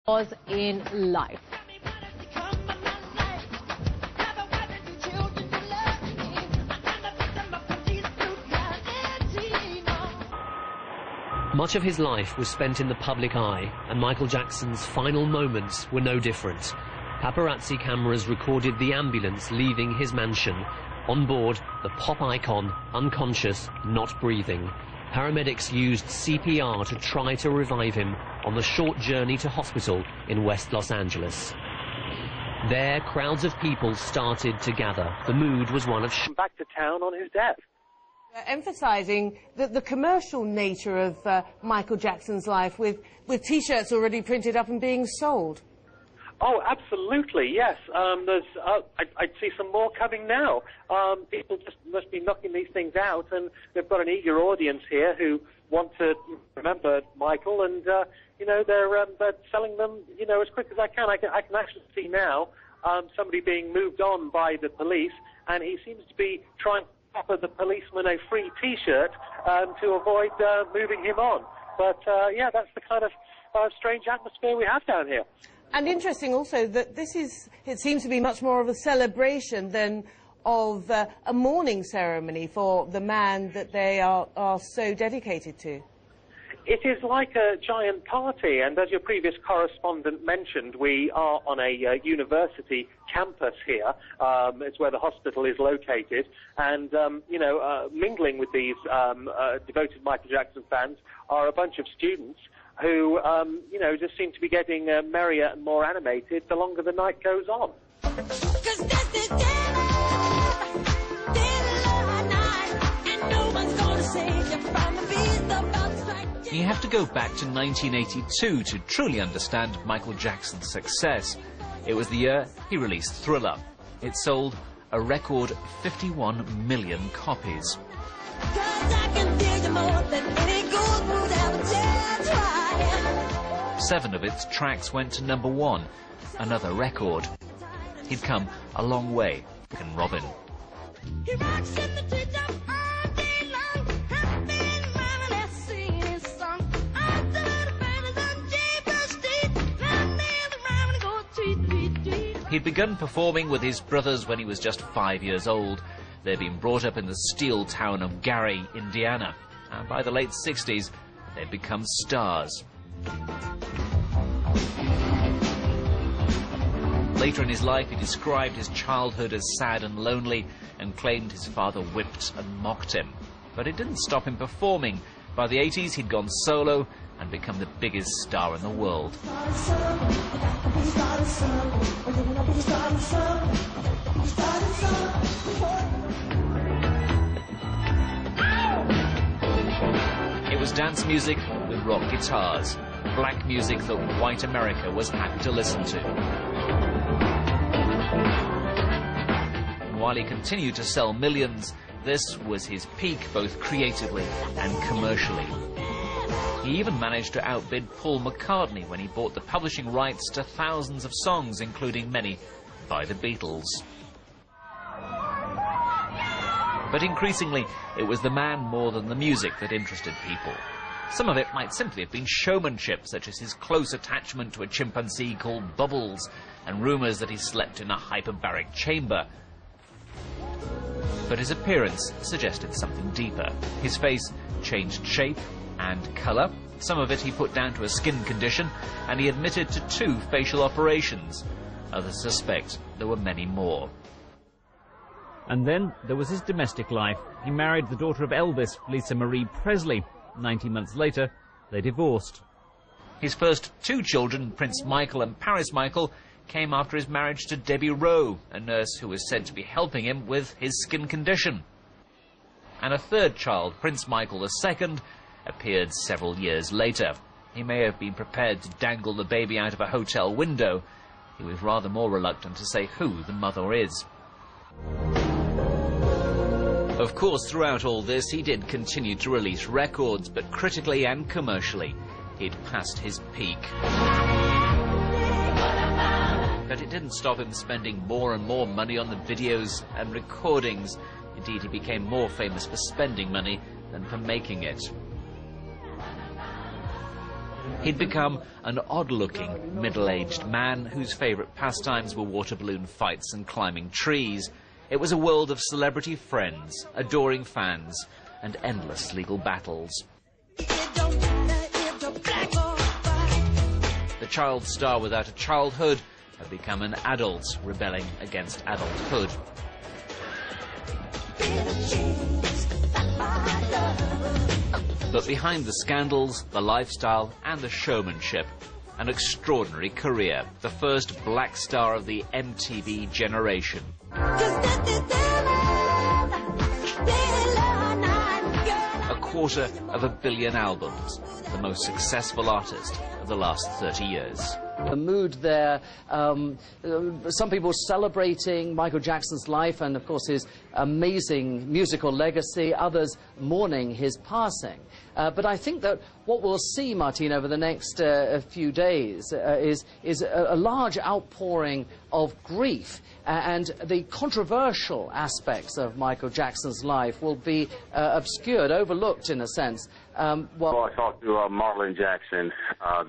was in life. Much of his life was spent in the public eye, and Michael Jackson's final moments were no different. Paparazzi cameras recorded the ambulance leaving his mansion. On board, the pop icon, unconscious, not breathing. Paramedics used CPR to try to revive him on the short journey to hospital in West Los Angeles. There, crowds of people started to gather. The mood was one of back to town on his death. Emphasising the commercial nature of Michael Jackson's life, with T-shirts already printed up and being sold. Oh, absolutely, yes. I'd see some more coming now. People just must be knocking these things out, and they've got an eager audience here who want to remember Michael, and you know, they're selling them, you know, as quick as I can. I can actually see now somebody being moved on by the police, and he seems to be trying to offer the policeman a free T-shirt to avoid moving him on. But yeah, that's the kind of strange atmosphere we have down here. And interesting also that it seems to be much more of a celebration than of a mourning ceremony for the man that they are so dedicated to. It is like a giant party, and as your previous correspondent mentioned, we are on a university campus here. It's where the hospital is located, and you know, mingling with these devoted Michael Jackson fans are a bunch of students who, you know, just seem to be getting merrier and more animated the longer the night goes on. You have to go back to 1982 to truly understand Michael Jackson's success. It was the year he released Thriller. It sold a record 51 million copies. 7 of its tracks went to #1, another record. He'd come a long way, and Robin. He rocks in the treetop all day long, been running and singing his song. He'd begun performing with his brothers when he was just 5 years old. They'd been brought up in the steel town of Gary, Indiana, and by the late 60s, they'd become stars. Later in his life, he described his childhood as sad and lonely and claimed his father whipped and mocked him. But it didn't stop him performing. By the 80s, he'd gone solo and become the biggest star in the world. It was dance music with rock guitars, black music that white America was happy to listen to. And while he continued to sell millions, this was his peak both creatively and commercially. He even managed to outbid Paul McCartney when he bought the publishing rights to thousands of songs, including many by the Beatles. But increasingly, it was the man more than the music that interested people. Some of it might simply have been showmanship, such as his close attachment to a chimpanzee called Bubbles, and rumours that he slept in a hyperbaric chamber. But his appearance suggested something deeper. His face changed shape and colour. Some of it he put down to a skin condition, and he admitted to 2 facial operations. Others suspect there were many more. And then there was his domestic life. He married the daughter of Elvis, Lisa Marie Presley. 19 months later, they divorced. His first 2 children, Prince Michael and Paris Michael, came after his marriage to Debbie Rowe, a nurse who was said to be helping him with his skin condition. And a 3rd child, Prince Michael II, appeared several years later. He may have been prepared to dangle the baby out of a hotel window. He was rather more reluctant to say who the mother is. Of course, throughout all this, he did continue to release records, but critically and commercially, he'd passed his peak. But it didn't stop him spending more and more money on the videos and recordings. Indeed, he became more famous for spending money than for making it. He'd become an odd-looking, middle-aged man whose favourite pastimes were water balloon fights and climbing trees. It was a world of celebrity friends, adoring fans, and endless legal battles. The child star without a childhood had become an adult rebelling against adulthood. But behind the scandals, the lifestyle and the showmanship, an extraordinary career, the first black star of the MTV generation. A 250 million albums, the most successful artist of the last 30 years. The mood there, some people celebrating Michael Jackson's life and, of course, his amazing musical legacy, others mourning his passing. But I think that what we'll see, Martine, over the next few days is a large outpouring of grief, and the controversial aspects of Michael Jackson's life will be obscured, overlooked in a sense. Well, I talked to Marlon Jackson,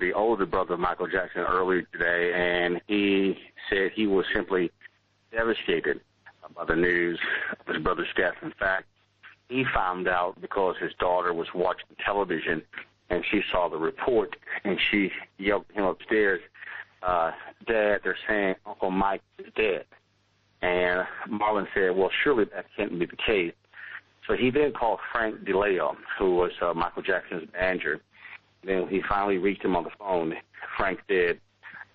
the older brother of Michael Jackson, earlier today, and he said he was simply devastated by the news of his brother's death. In fact, he found out because his daughter was watching television, and she saw the report, and she yelled at him upstairs, "Dad, they're saying Uncle Mike is dead." And Marlon said, well, surely that can't be the case. So he then called Frank DeLeo, who was Michael Jackson's manager. Then he finally reached him on the phone. Frank said,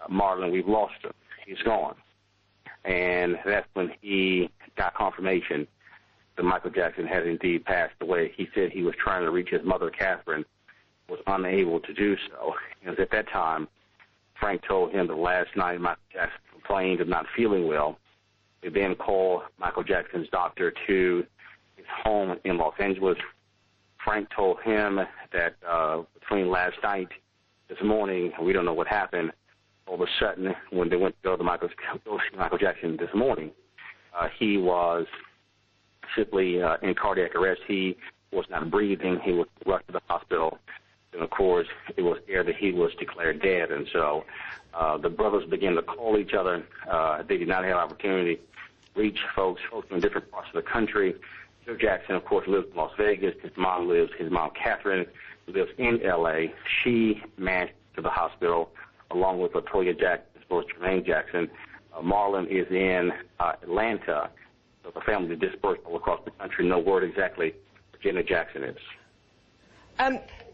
Marlon, we've lost him. He's gone. And that's when he got confirmation that Michael Jackson had indeed passed away. He said he was trying to reach his mother, Catherine, was unable to do so. Because at that time, Frank told him that last night Michael Jackson complained of not feeling well. They then called Michael Jackson's doctor to his home in Los Angeles. Frank told him that between last night, this morning, we don't know what happened. All of a sudden, when they went to go to Michael Jackson this morning, he was simply in cardiac arrest. He was not breathing. He was rushed to the hospital. And, of course, it was there that he was declared dead. And so the brothers began to call each other. They did not have opportunity to reach folks in different parts of the country. Joe Jackson, of course, lives in Las Vegas. His mom, Catherine, lives in L.A. She managed to the hospital along with Latoya Jackson, as well as Jermaine Jackson. Marlon is in Atlanta. So the family dispersed all across the country. No word exactly where Janet Jackson is.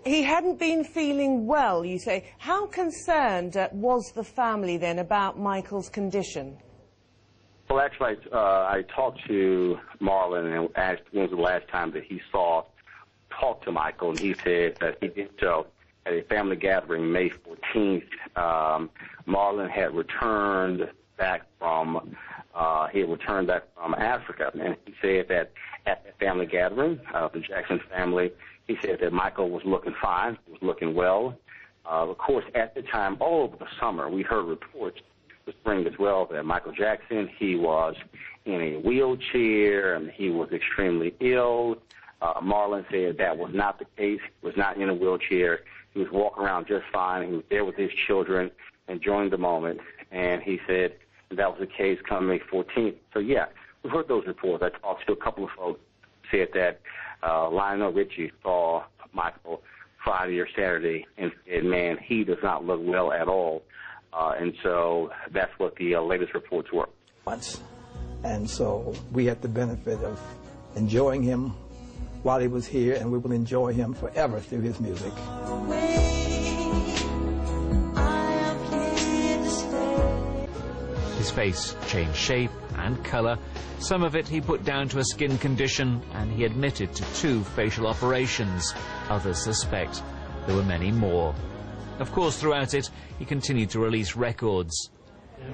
He hadn't been feeling well, you say. How concerned was the family then about Michael's condition? Well, actually, I talked to Marlon and asked when was the last time that he talked to Michael, and he said that he did so at a family gathering May 14th. Marlon had returned back from Africa, and he said that at the family gathering, the Jackson family, he said that Michael was looking fine, was looking well. Of course, at the time, all over the summer, we heard reports the spring as well that Michael Jackson, he was in a wheelchair and he was extremely ill. Marlon said that was not the case. He was not in a wheelchair. He was walking around just fine. He was there with his children, enjoying the moment. And he said that was the case come May 14th. So, yeah, we heard those reports. I talked to a couple of folks who said that Lionel Richie saw Michael Friday or Saturday and said, man, he does not look well at all. And so that's what the latest reports were. And so we had the benefit of enjoying him while he was here, and we will enjoy him forever through his music. His face changed shape and colour. Some of it he put down to a skin condition, and he admitted to 2 facial operations. Others suspect there were many more. Of course, throughout it, he continued to release records,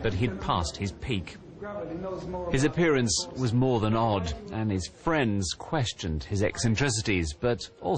but he'd passed his peak. His appearance was more than odd, and his friends questioned his eccentricities, but also